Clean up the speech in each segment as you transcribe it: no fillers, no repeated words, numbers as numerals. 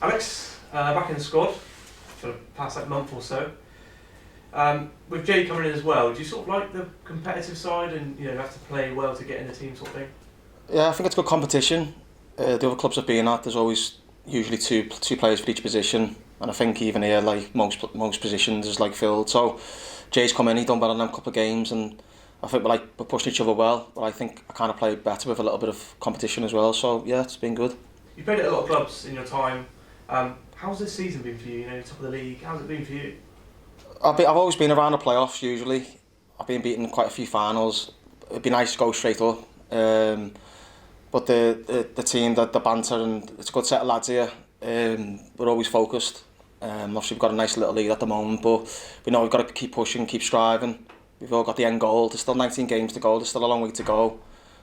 Alex, back in the squad for the past month or so. With Jay coming in as well, do you sort of like the competitive side and have to play well to get in the team sort of thing? Yeah, I think it's good competition. The other clubs I've been at, there's always usually two players for each position, and I think even here, like most positions is like filled. So Jay's come in, he's done well in them couple of games, and I think we're pushing each other well. But I think I kind of played better with a little bit of competition as well. So yeah, it's been good. You played at a lot of clubs in your time. How's this season been for you? Top of the league. How's it been for you? I've always been around the playoffs. Usually, I've been beaten in quite a few finals. It'd be nice to go straight up. But the team, the banter, and it's a good set of lads here. We're always focused. Obviously we've got a nice little lead at the moment, but we know we've got to keep pushing, keep striving. We've all got the end goal. There's still 19 games to go. There's still a long way to go,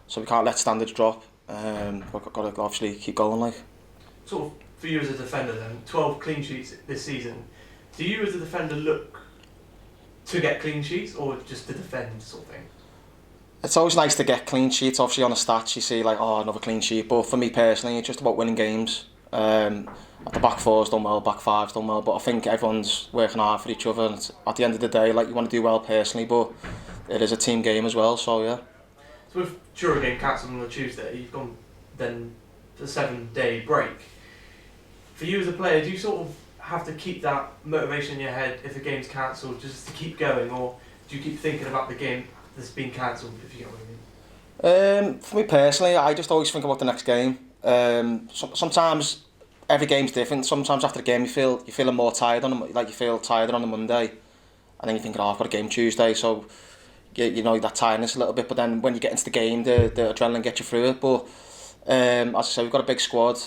so we can't let standards drop. We've got to obviously keep going. Sort of for you as a defender, then 12 clean sheets this season. Do you as a defender look to get clean sheets or just to defend sort of thing? It's always nice to get clean sheets. Obviously on the stats you see another clean sheet, but for me personally it's just about winning games. The back four's done well, back five's done well, but I think everyone's working hard for each other, and at the end of the day, you want to do well personally, but it is a team game as well, so yeah. So with Jura game cancelled on the Tuesday, you've gone then the 7-day break. For you as a player, do you sort of have to keep that motivation in your head if the game's cancelled just to keep going, or do you keep thinking about the game that's been cancelled, if you get what I mean? For me personally, I just always think about the next game. Sometimes every game's different. Sometimes after the game you're feeling more tired you feel tired on the Monday, and then you're thinking, I've got a game Tuesday, so you know that tiredness a little bit. But then when you get into the game, the adrenaline gets you through it. But as I say, we've got a big squad,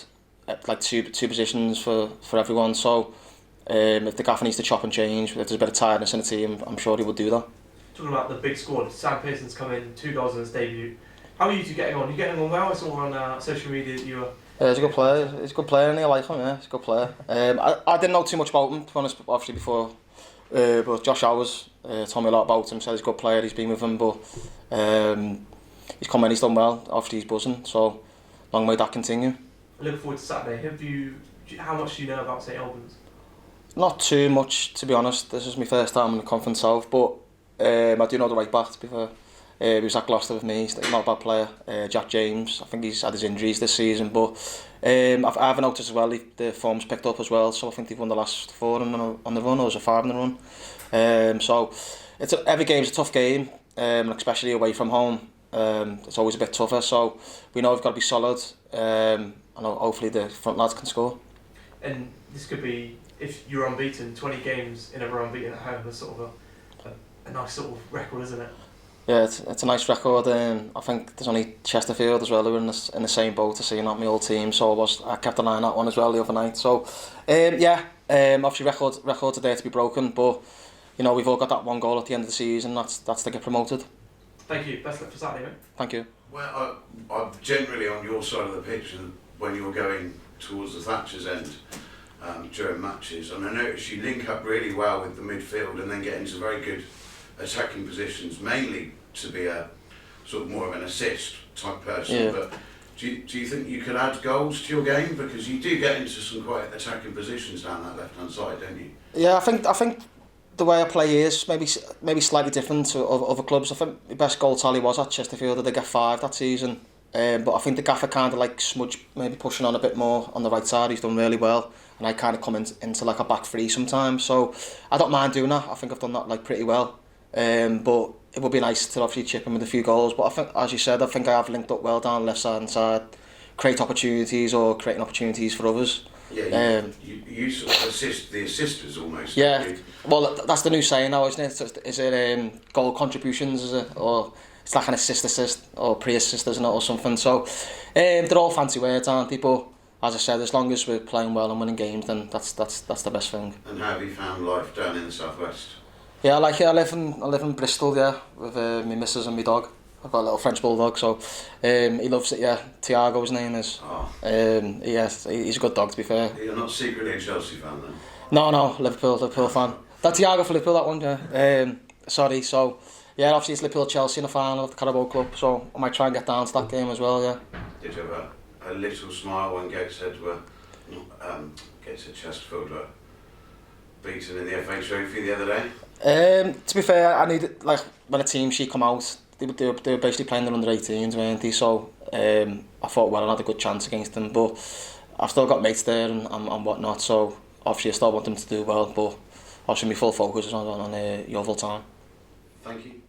two positions for everyone. So if the gaffer needs to chop and change, if there's a bit of tiredness in the team, I'm sure he will do that. Talking about the big squad, Sam Pearson's come in, 2 goals in his debut. How are you two getting on? You getting on well? I saw on social media that you were... Yeah, he's a good player. He's a good player, and I like him. Yeah, he's a good player. I didn't know too much about him, to be honest, obviously before. But Josh Howers told me a lot about him. Said he's a good player. He's been with him, but he's come in. He's done well. Obviously, he's buzzing. So long may that continue. I look forward to Saturday. How much do you know about St Albans? Not too much, to be honest. This is my first time in the Conference South, but I do know the right back, to be fair. He was at Gloucester with me. He's not a bad player. Jack James, I think he's had his injuries this season, but I've noticed as well the form's picked up as well, so I think they've won the last 4 on the run, or was it 5 on the run. So every game's a tough game, and especially away from home. It's always a bit tougher, so we know we've got to be solid, and hopefully the front lads can score. And this could be, if you're unbeaten, 20 games in a row unbeaten at home, that's sort of a nice sort of record, isn't it? Yeah, it's a nice record. I think there's only Chesterfield as well who are in the same boat as seeing not my old team, so I kept an eye on that one as well the other night. So obviously record today to be broken, but we've all got that one goal at the end of the season. That's to get promoted. Thank you. Best luck for Saturday, mate. Thank you. Well, I'm generally on your side of the pitch, and when you're going towards the Thatcher's end during matches, and I notice you link up really well with the midfield and then get into very good attacking positions, mainly to be a sort of more of an assist type person. Yeah. But do you think you could add goals to your game, because you do get into some quite attacking positions down that left hand side, don't you? Yeah, I think the way I play is maybe slightly different to other clubs. I think the best goal tally was at Chesterfield. They got 5 that season, but I think the gaffer kind of Smudge maybe pushing on a bit more on the right side. He's done really well, and I kind of come into a back 3 sometimes. So I don't mind doing that. I think I've done that pretty well. But it would be nice to obviously chip in with a few goals. But I think, as you said, I have linked up well down left side, creating opportunities for others. Yeah, you sort of assist the assisters almost. Yeah, well that's the new saying now, isn't it? Is it goal contributions? Is it, or it's like an assist or pre-assist, isn't it, or something? So they're all fancy words, aren't they? But as I said, as long as we're playing well and winning games, then that's the best thing. And how have you found life down in the southwest? Yeah, I like it. I live in Bristol, yeah, with my missus and my dog. I've got a little French bulldog, so he loves it. Yeah, Tiago, his name is. Oh. He's a good dog, to be fair. You're not secretly a Chelsea fan then? No, Liverpool fan. That Tiago for Liverpool, that one, yeah. Sorry, so yeah, obviously it's Liverpool Chelsea in the final of the Carabao Cup, so I might try and get down to that game as well, yeah. Did you have a little smile when Gateshead were gets a Chesterfield beaten in the FA Trophy the other day? To be fair, I needed, like, when a team sheet come out, they were basically playing their under 18s, weren't they? So I thought, well, I had a good chance against them, but I've still got mates there and whatnot, so obviously I still want them to do well, but obviously my full focus is on Yeovil Town. Thank you.